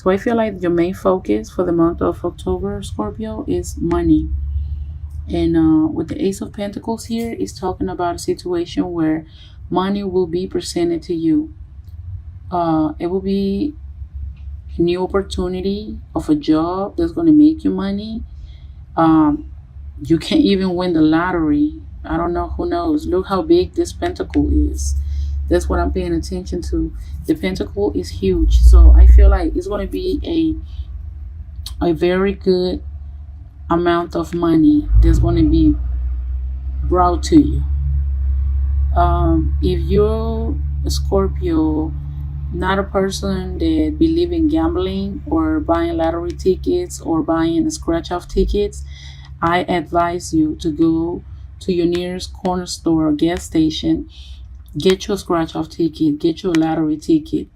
So I feel like your main focus for the month of October, Scorpio, is money. And with the Ace of Pentacles here, is talking about a situation where money will be presented to you. It will be a new opportunity of a job that's going to make you money. Um, you can't even win the lottery. I don't know, who knows. Look how big this pentacle is. That's what I'm paying attention to. The pentacle is huge. So I feel like it's going to be a very good amount of money that's going to be brought to you. If you're a Scorpio, not a person that believe in gambling or buying lottery tickets or buying scratch off tickets, I advise you to go to your nearest corner store or gas station, get your scratch off ticket, get your lottery ticket.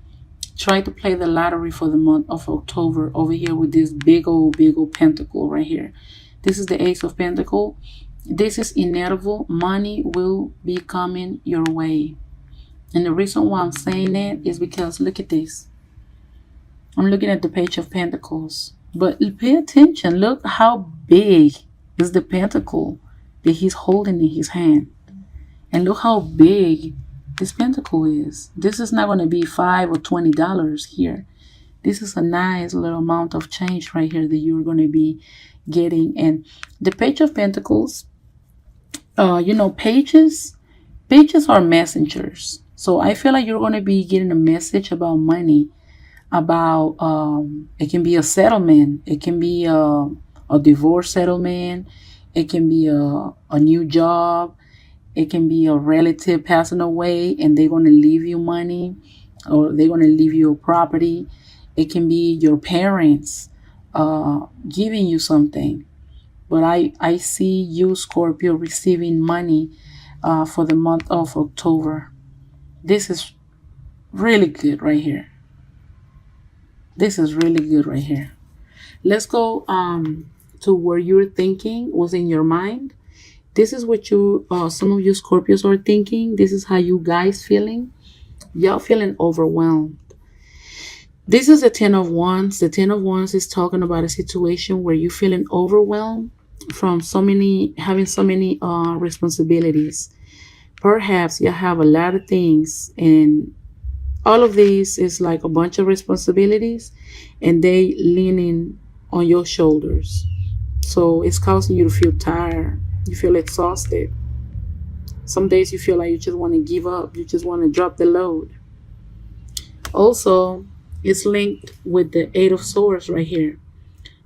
Try to play the lottery for the month of October over here with this big old pentacle right here. This is the Ace of Pentacle. This is inevitable. Money will be coming your way. And the reason why I'm saying that is because look at this. I'm looking at the Page of Pentacles. But pay attention. Look how big is the pentacle that he's holding in his hand. And look how big this pentacle is. This is not going to be $5 or $20 here. This is a nice little amount of change right here that you're going to be getting. And the Page of Pentacles, pages are messengers. So I feel like you're going to be getting a message about money, about it can be a settlement, it can be a divorce settlement, it can be a new job, it can be a relative passing away and they're going to leave you money, or they're going to leave you a property. It can be your parents giving you something. But I see you, Scorpio, receiving money for the month of October. This is really good right here. This is really good right here. Let's go to where you're thinking was in your mind. This is what some of you Scorpios are thinking. This is how you guys feeling. Y'all feeling overwhelmed. This is the Ten of Wands. The Ten of Wands is talking about a situation where you're feeling overwhelmed from having so many responsibilities. Perhaps you have a lot of things, and all of these is like a bunch of responsibilities, and they leaning on your shoulders. So it's causing you to feel tired. You feel exhausted. Some days you feel like you just want to give up. You just want to drop the load. Also, it's linked with the Eight of Swords right here.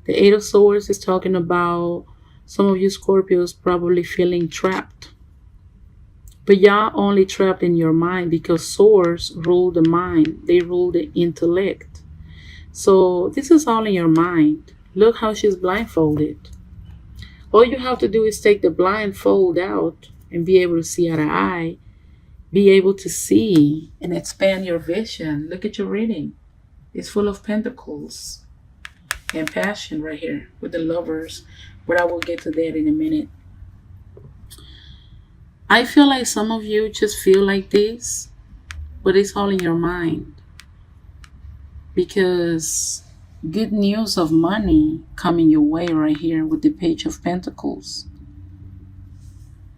The Eight of Swords is talking about some of you Scorpios probably feeling trapped. But y'all only trapped in your mind because swords rule the mind. They rule the intellect. So this is all in your mind. Look how she's blindfolded. All you have to do is take the blindfold out and be able to see out of eye. Be able to see and expand your vision. Look at your reading. It's full of pentacles and passion right here with the Lovers. But I will get to that in a minute. I feel like some of you just feel like this, but it's all in your mind. Because good news of money coming your way right here with the Page of Pentacles.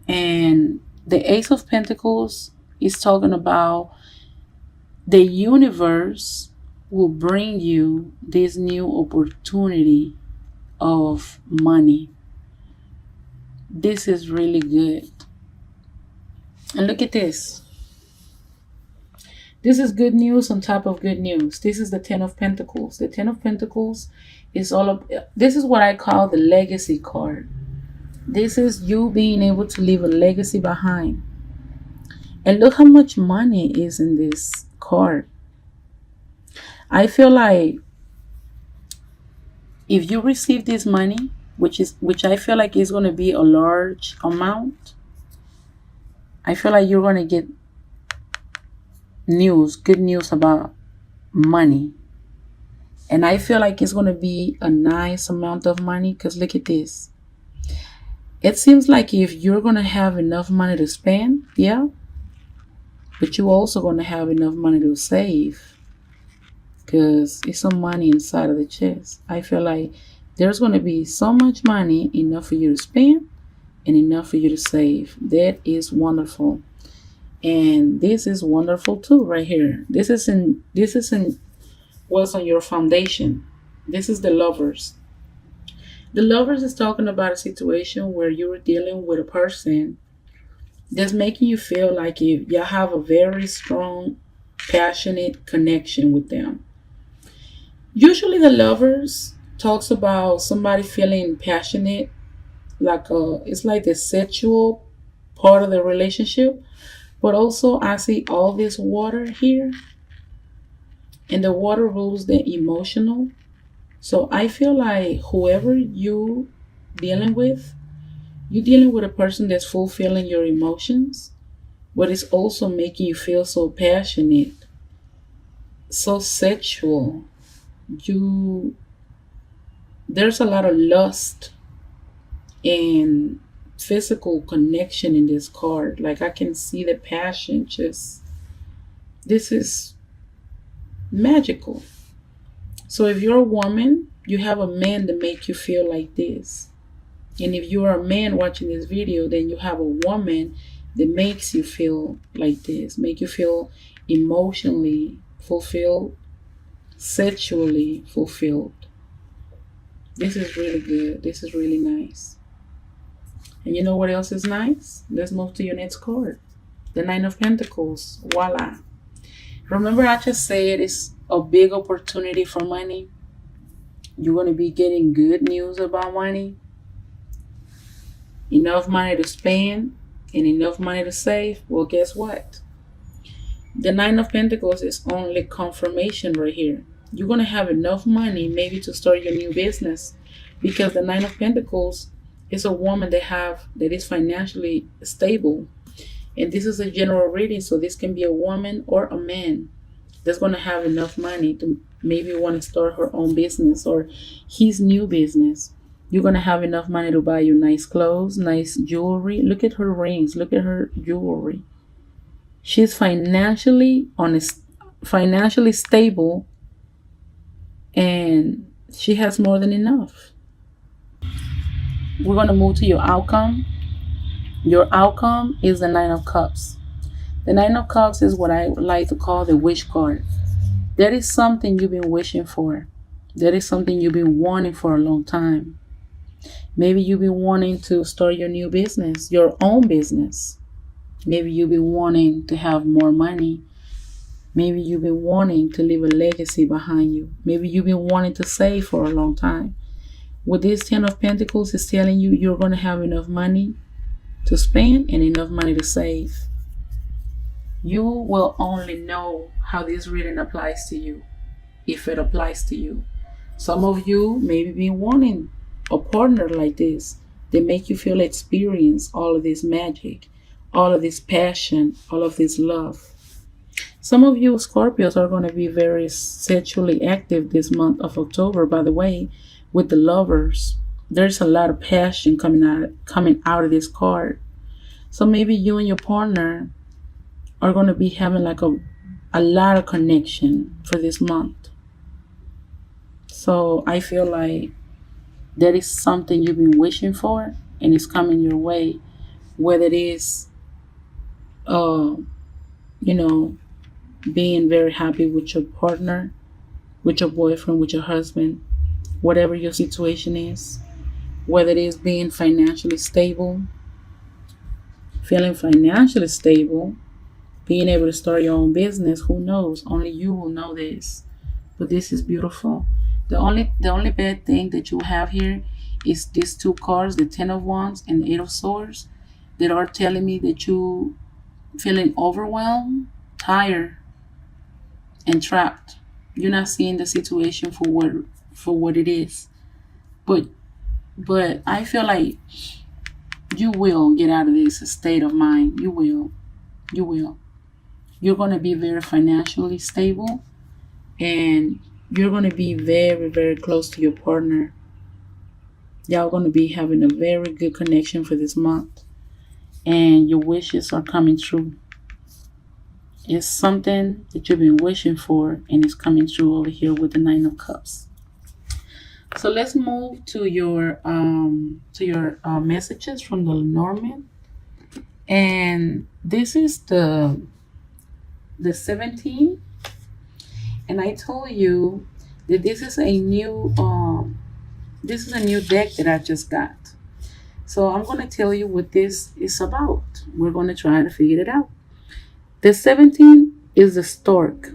And the Ace of Pentacles is talking about the universe will bring you this new opportunity of money. This is really good. And look at this. This is good news on top of good news. This is the Ten of Pentacles. The Ten of Pentacles is this is what I call the legacy card. This is you being able to leave a legacy behind. And look how much money is in this card. I feel like if you receive this money, which I feel like is going to be a large amount, I feel like you're going to get good news about money. And I feel like it's going to be a nice amount of money because look at this. It seems like if you're going to have enough money to spend, yeah, but you're also going to have enough money to save. because it's some money inside of the chest. I feel like there's going to be so much money, enough for you to spend and enough for you to save. That is wonderful. And this is wonderful too, right here. This isn't what's on your foundation. This is the lovers. The lovers is talking about a situation where you're dealing with a person that's making you feel like you have a very strong, passionate connection with them. Usually, the lovers talks about somebody feeling passionate, like it's like the sexual part of the relationship. But also, I see all this water here, and the water rules the emotional. So I feel like whoever you dealing with, you're dealing with a person that's fulfilling your emotions, but it's also making you feel so passionate, so sexual. You There's a lot of lust and physical connection in this card. Like I can see the passion just this is magical. So if you're a woman, you have a man to make you feel like this. And if you are a man watching this video, then you have a woman that makes you feel like this, make you feel emotionally fulfilled, sexually fulfilled. This is really good. This is really nice. And you know what else is nice? Let's move to your next card. The Nine of Pentacles. Voila. Remember, I just said it's a big opportunity for money. You're going to be getting good news about money. Enough money to spend and enough money to save. Well, guess what? The Nine of Pentacles is only confirmation right here. You're going to have enough money maybe to start your new business, because the Nine of Pentacles is a woman that is financially stable. And this is a general reading, so this can be a woman or a man that's going to have enough money to maybe want to start her own business or his new business. You're going to have enough money to buy you nice clothes, nice jewelry. Look at her rings. Look at her jewelry. She's financially stable, and she has more than enough. We're going to move to your outcome. Your outcome is the Nine of Cups. The Nine of Cups is what I like to call the wish card. That is something you've been wishing for. That is something you've been wanting for a long time. Maybe you've been wanting to start your new business, your own business. Maybe you've been wanting to have more money. Maybe you've been wanting to leave a legacy behind you. Maybe you've been wanting to save for a long time. With this Ten of Pentacles, it's telling you you're going to have enough money to spend and enough money to save. You will only know how this reading applies to you, if it applies to you. Some of you maybe been wanting a partner like this. They make you feel experience all of this magic, all of this passion, all of this love. Some of you Scorpios are going to be very sexually active this month of October. By the way, with the lovers, there's a lot of passion coming out of this card. So maybe you and your partner are going to be having like a lot of connection for this month. So I feel like that is something you've been wishing for, and it's coming your way. Whether it is, being very happy with your partner, with your boyfriend, with your husband, whatever your situation is. Whether it is being financially stable, feeling financially stable, being able to start your own business. Who knows? Only you will know this. But this is beautiful. The only bad thing that you have here is these two cards, the Ten of Wands and the Eight of Swords, that are telling me that you feeling overwhelmed, tired, and trapped. You're not seeing the situation for what it is. But I feel like you will get out of this state of mind. You will. You're going to be very financially stable, and you're going to be very, very close to your partner. Y'all going to be having a very good connection for this month, and your wishes are coming true. It's something that you've been wishing for, and it's coming true over here with the Nine of Cups. So let's move to your messages from the Norman, and this is the 17, and I told you that this is a new deck that I just got. So I'm going to tell you what this is about. We're going to try to figure it out. The 17 is the stork.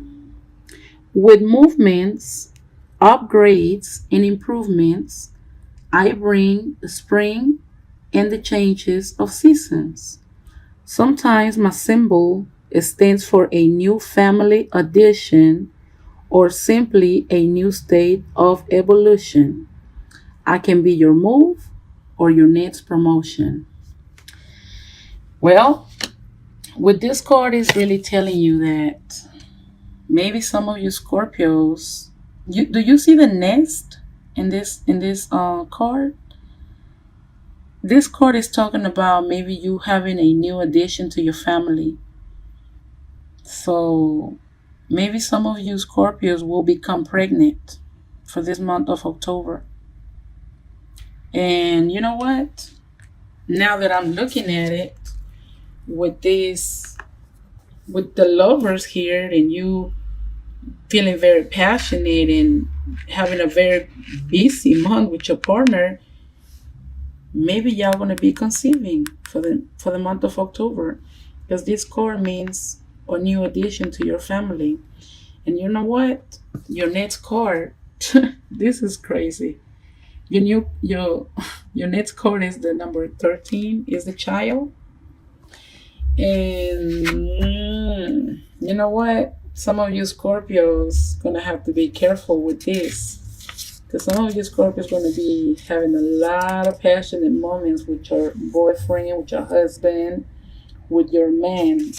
With movements, upgrades, and improvements, I bring the spring and the changes of seasons. Sometimes my symbol stands for a new family addition or simply a new state of evolution. I can be your move or your next promotion. Well, what this card is really telling you that maybe some of you Scorpios, do you see the nest in this card? This card is talking about maybe you having a new addition to your family. So maybe some of you Scorpios will become pregnant for this month of October. And you know what? Now that I'm looking at it with this, with the lovers here, and you feeling very passionate and having a very busy month with your partner, maybe y'all gonna be conceiving for the month of October, because this card means a new addition to your family. And you know what? Your next card, this is crazy. Your next card is the number 13, is the child. And you know what? Some of you Scorpios gonna have to be careful with this, because some of you Scorpios gonna be having a lot of passionate moments with your boyfriend, with your husband, with your man,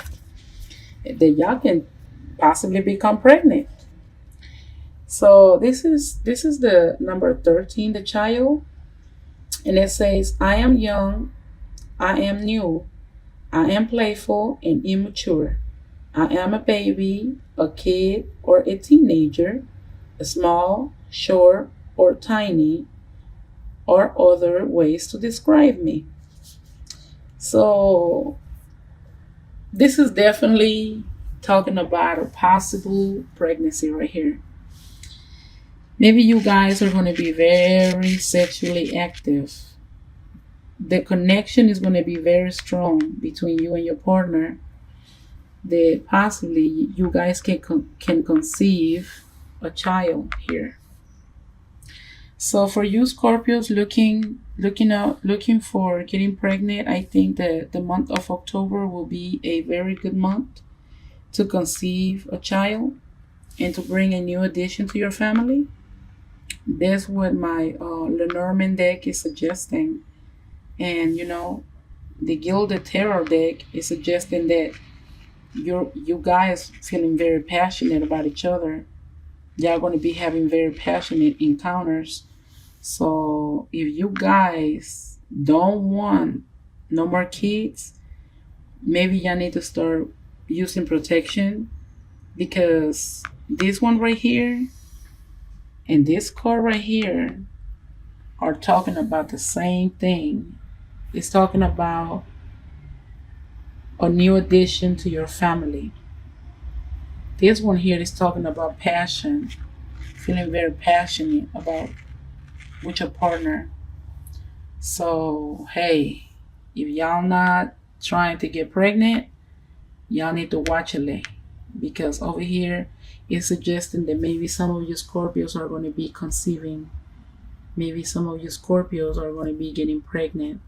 that y'all can possibly become pregnant. So this is the number 13, the child, and it says, I am young, I am new, I am playful and immature. I am a baby, a kid, or a teenager, small, short, or tiny, or other ways to describe me. So this is definitely talking about a possible pregnancy right here. Maybe you guys are going to be very sexually active. The connection is going to be very strong between you and your partner, that possibly you guys can conceive a child here. So for you Scorpios looking for getting pregnant, I think that the month of October will be a very good month to conceive a child and to bring a new addition to your family. That's what my Lenormand deck is suggesting. And you know, the Gilded Tarot deck is suggesting that you guys feeling very passionate about each other. Y'all going to be having very passionate encounters. So if you guys don't want no more kids, maybe y'all need to start using protection, because this one right here and this card right here are talking about the same thing. It's talking about a new addition to your family. This one here is talking about passion, feeling very passionate about with your partner. So hey, if y'all not trying to get pregnant, y'all need to watch it, because over here it's suggesting that maybe some of you Scorpios are going to be conceiving. Maybe some of you Scorpios are going to be getting pregnant.